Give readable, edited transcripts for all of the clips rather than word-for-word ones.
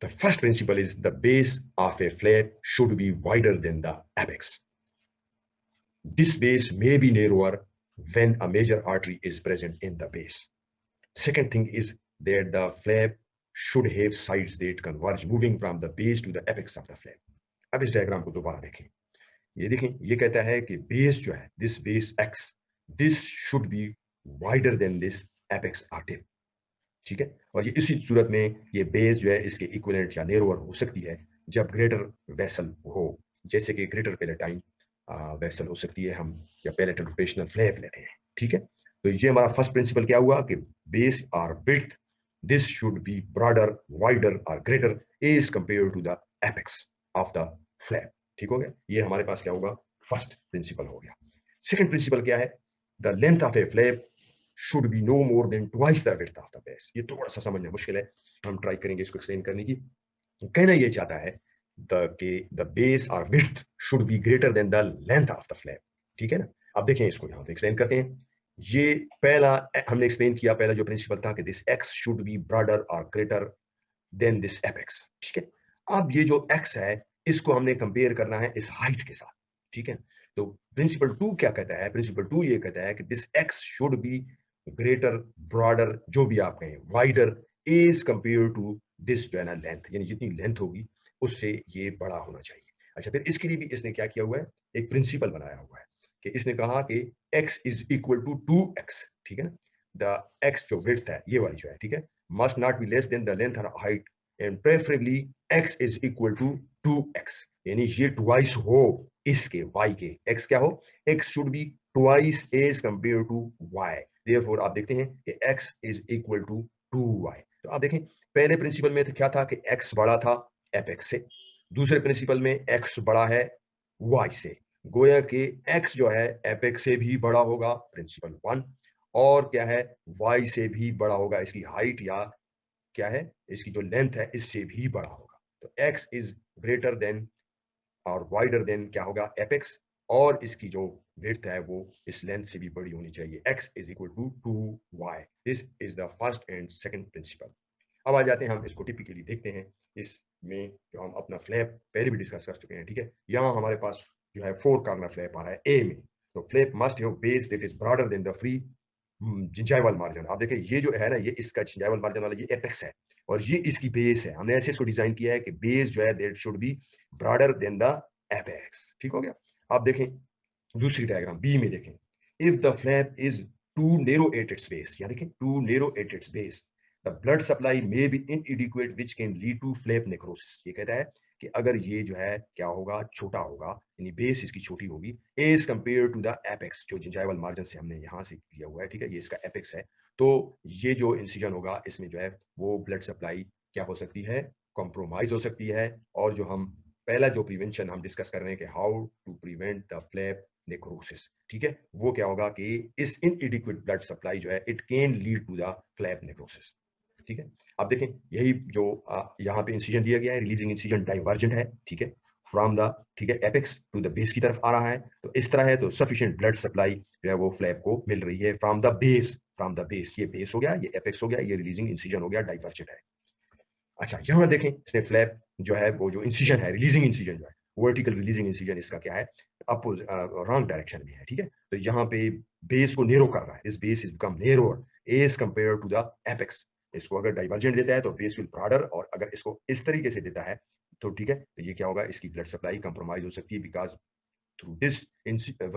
The first principle is the base of a flap should be wider than the apex. This base may be narrower when a major artery is present in the base. Second thing is that the flap should have sides that converge moving from the base to the apex of the flap. अब इस diagram को दोबारा देखें। ये देखें, ये कहता है कि बेस जो है, this base x, this should be wider than this apex Artem. ठीक है, और ये इसी सूरत में ये बेस जो है इसके इक्विवेलेंट या नेरोवर हो सकती है जब ग्रेटर वेसल हो, जैसे कि ग्रेटर पैलेटाइन वेसल हो सकती है हम, या पैलेटल रोटेशनल फ्लैप लेते हैं। ठीक है, तो ये हमारा फर्स्ट प्रिंसिपल क्या हुआ कि बेस और width this should be broader, wider और greater as compare to the apex of the flap. ठीक हो गया, ये हमारे पास क्या होगा, फर्स्ट प्रिंसिपल हो गया। सेकंड प्रिंसिपल क्या है, the length of A flap should be no more than twice the width of the base। ये थोड़ा सा समझना मुश्किल है, हम ट्राई करेंगे इसको एक्सप्लेन करने की। कहना ये चाहता है the base or width should be greater than the length of the flap। ठीक है ना, अब देखें इसको यहाँ पे एक्सप्लेन करते हैं। ये पहला हमने एक्सप्लेन किया, पहला जो प्रिंसिपल था कि this x should be broader or greater than this apex। ठीक है, अब ये जो x है इसको हमने कंपेयर करना है इस हाइट के साथ। ठीक है, तो प्रिंसिपल 2 क्या कहता है, प्रिंसिपल 2 ये कहता है कि this x should be greater, broader, जो भी आप कहें, wider as compare to this जो है ना लेंथ, यानी जितनी लेंथ होगी उससे ये बड़ा होना चाहिए। अच्छा, फिर इसके लिए भी इसने क्या किया हुआ है, एक प्रिंसिपल बनाया हुआ है कि इसने कहा कि x is equal to 2x। ठीक है ना, द x जो विड्थ है ये वाली जो है, ठीक है, must not be less than the length और height and preferably x is equal to 2x, यानी ये ट्वाइस हो इसके y के। x क्या हो, x should be twice as compare to y। Therefore आप देखते हैं कि x is equal to 2y। तो आप देखें पहले प्रिंसिपल में तो क्या था कि x बड़ा था एपेक्स से, दूसरे प्रिंसिपल में x बड़ा है y से, गोया कि x जो है एपेक्स से भी बड़ा होगा, प्रिंसिपल 1, और क्या है, y से भी बड़ा होगा, इसकी हाइट या क्या है इसकी जो लेंथ है इससे भी बड़ा होगा। तो x इज ग्रेटर देन और वाइडर देन क्या होगा, एपेक्स, और इसकी जो विड्थ है वो इस लेंथ से भी बड़ी होनी चाहिए, x is equal to 2y। This is the first and second principle. अब आ जाते हैं हम इसको टिपिकली देखते हैं, इसमें जो हम अपना फ्लैप पहले भी डिस्कस कर चुके हैं। ठीक है, यहाँ हमारे पास जो है 4 कॉर्नर फ्लैप आ रहा है ए में, तो flap must have base that is broader then the free gingival margin. आप देखें ये जो है ना, ये इसका जिंजाइवल मार्जिन वाला ये एपेक्स है और ये इसकी बेस है। हमने ऐसे इसको डिजाइन किया है कि बेस जो है that should be broader then the apex. ठीक हो गया, आप देखें दूसरी डायग्राम बी में देखें, if the flap is too narrow at its base, या देखें too narrow at its base the blood supply may be inadequate which can lead to flap necrosis. ये कहता है कि अगर ये जो है क्या होगा, छोटा होगा, यानी बेस इसकी छोटी होगी as compare to the apex, जो जिंजाइवल मार्जिन से हमने यहाँ से लिया हुआ है। ठीक है, ये इसका एपेक्स है, तो ये जो इंसिजन होगा इसमें जो है वो ब्लड सप्लाई क्या हो सकती है, कॉम्प्रोमाइज हो सकती है। और जो हम पहला जो प्रिवेंशन हम डिस्कस कर रहे हैं कि how to prevent the flap necrosis, ठीक है, वो क्या होगा कि इस इनएडिक्वेट ब्लड सप्लाई जो है it can lead to the flap necrosis. ठीक है, आप देखें यही जो यहाँ पे इंसिजन दिया गया है, रिलीजिंग इंसिजन डाइवर्जेंट है। ठीक है, फ्रॉम द, ठीक है, एपेक्स टू द बेस की तरफ आ रहा है, तो इस तरह है, तो सफिशिएंट ब्लड सप्लाई जो है वो फ्लैप को मिल रही है from the base, from the base. ये बेस हो गया, ये एपेक्स हो गया, ये रिलीजिंग इंसिजन हो गया, डाइवर्जेंट है। अच्छा, यहाँ देखें इसने फ्लैप जो है वो जो इंसिजन है, रिलीजिंग इंसिजन जो है, वर्टिकल रिलीजिंग इंसिजन, इसका क्या है, अपोज रॉन्ग डायरेक्शन में है। ठीक है, तो यहाँ पे बेस को नेरो कर रहा है, this base is become narrower as compare to the apex. इसको अगर डाइवर्जेंट देता है तो बेस विल ब्रॉडर, और अगर इसको इस तरीके से देता है तो ठीक है, तो ये क्या होगा, इसकी ब्लड सप्लाई कंप्रोमाइज हो सकती है, because through this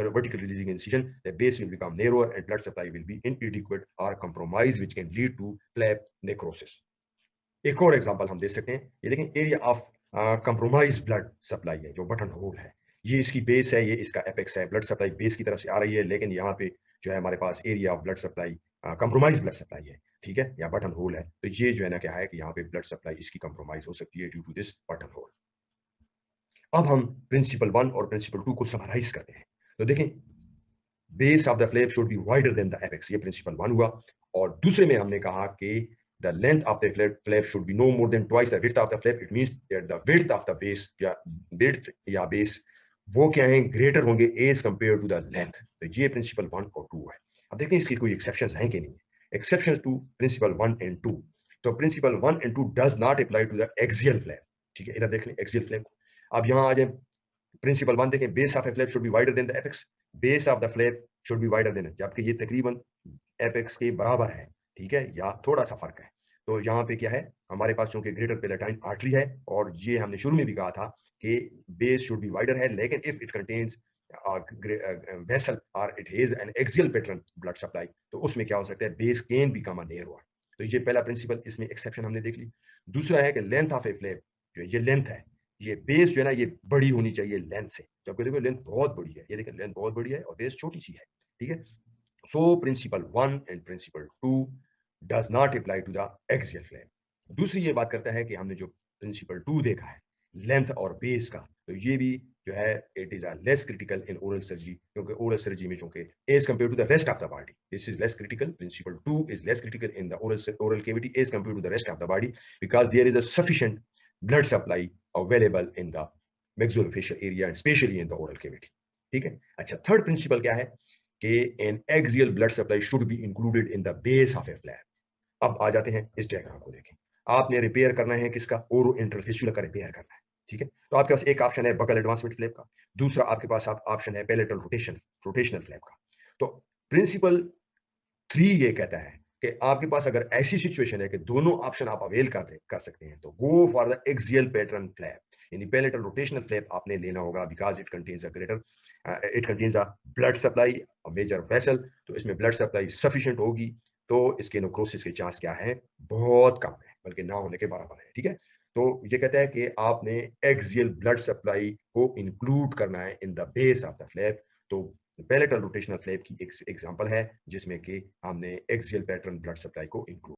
vertical releasing incision the base will become narrower and blood supply will be inadequate or compromised, which can lead to flap necrosis। एक और एग्जांपल हम दे सकते हैं, ये देखें area of compromise blood supply है, जो button whole है, ये इसकी बेस है, ये इसका एपेक्स है, ब्लड सप्लाई बेस की तरफ से आ रही है, लेकिन यहाँ पे जो है हमारे पास area of blood supply compromise blood supply है। ठीक है, या बटन होल है, तो ये जो है ना क्या है कि यहाँ पे ब्लड सप्लाई इसकी कंप्रोमाइज हो सकती है due to this button hole. अब हम प्रिंसिपल 1 और प्रिंसिपल 2 को समराइज करते हैं, तो देखें base of the flap should be wider than the apex, ये प्रिंसिपल 1 हुआ। और दूसरे में हमने कहा कि the length of the flap should be no more than twice the width of the flap। It means that the width of the base या width या base वो क्या है, ग्रेटर होंगे as compare to the length. तो ये principal 1 और 2 है। अब देखते हैं इसकी कोई एक्सेप्शंस हैं कि नहीं। एक्सेप्शंस टू प्रिंसिपल 1 एंड 2, तो principle 1 and 2 does not apply to the axial flap. ठीक है, इधर देख लें एक्सियल फ्लैप को। अब यहाँ आ जाए, प्रिंसिपल 1 देखें, base of A flap should be wider than the apex. Base of the flap should be wider than, जबकि ये तकरीबन एपेक्स के बराबर है, ठीक है, या थोड़ा सा फर्क है। तो यहाँ पे क्या है, हमारे पास चूंकि ग्रेटर पेलेटाइन आर्टरी है, और ये हमने शुरू में भी कहा था कि बेस शुड बी वाइडर है, लेकिन इफ इट कंटेन्स वेसल और it has an axial pattern blood supply, तो उसमें क्या हो सकता है, base can become a near one. तो ये पहला प्रिंसिपल, इसमें एक्सेप्शन हमने देख ली। दूसरा है कि लेंथ ऑफ ए फ्लैप, जो ये लेंथ है, ये बेस जो है ना, ये बड़ी होनी चाहिए लेंथ से, जबकि देखो लेंथ बहुत बड़ी है, ये देखिए लेंथ बहुत बड़ी है और बेस छोटी सी है, ठीक है। So principal 1 and principal 2 does not apply to the axial flap. दूसरी ये बात करता है कि हमने जो प्रिंसिपल 2 देखा है लेंथ और बेस का, तो ये भी जो है it is a less critical in oral surgery, क्योंकि ओरल सर्जरी में चूंकि as compare to the rest of the body this is less critical, principle 2 is less critical in the oral cavity as compare to the rest of the body, because there is a sufficient blood supply available in the maxillofacial area and especially in the oral cavity। ठीक है। अच्छा, third principal क्या है कि an axial blood supply should be included in the base of a flap। अब आ जाते हैं इस डायग्राम को देखें। आपने रिपेयर करना है किसका, ओरो इंटरफेसिकुलर का रिपेयर करना है, ठीक है। तो आपके पास एक ऑप्शन है बकल एडवांसमेंट फ्लैप का, दूसरा आपके पास ऑप्शन है पैलेटल रोटेशनल फ्लैप का। तो प्रिंसिपल 3 ये कहता है कि आपके पास अगर ऐसी सिचुएशन है कि दोनों ऑप्शन आप अवेल कर सकते हैं, तो go for the axial pattern flap, यानी पैलेटल रोटेशनल फ्लैप आपने लेना होगा, because it contains a blood supply, a major vessel, तो इसमें ब्लड सप्लाई सफिशिएंट होगी, तो इसके नेक्रोसिस के चांस क्या है, बहुत कम है, बल्कि ना होने के बराबर है, ठीक है। तो ये कहता है कि आपने एक्सियल ब्लड सप्लाई को इंक्लूड करना है in the base of the flap. तो पैलेटल रोटेशनल फ्लैप की एक एग्जांपल है जिसमें कि हमने एक्सियल पैटर्न ब्लड सप्लाई को इंक्लूड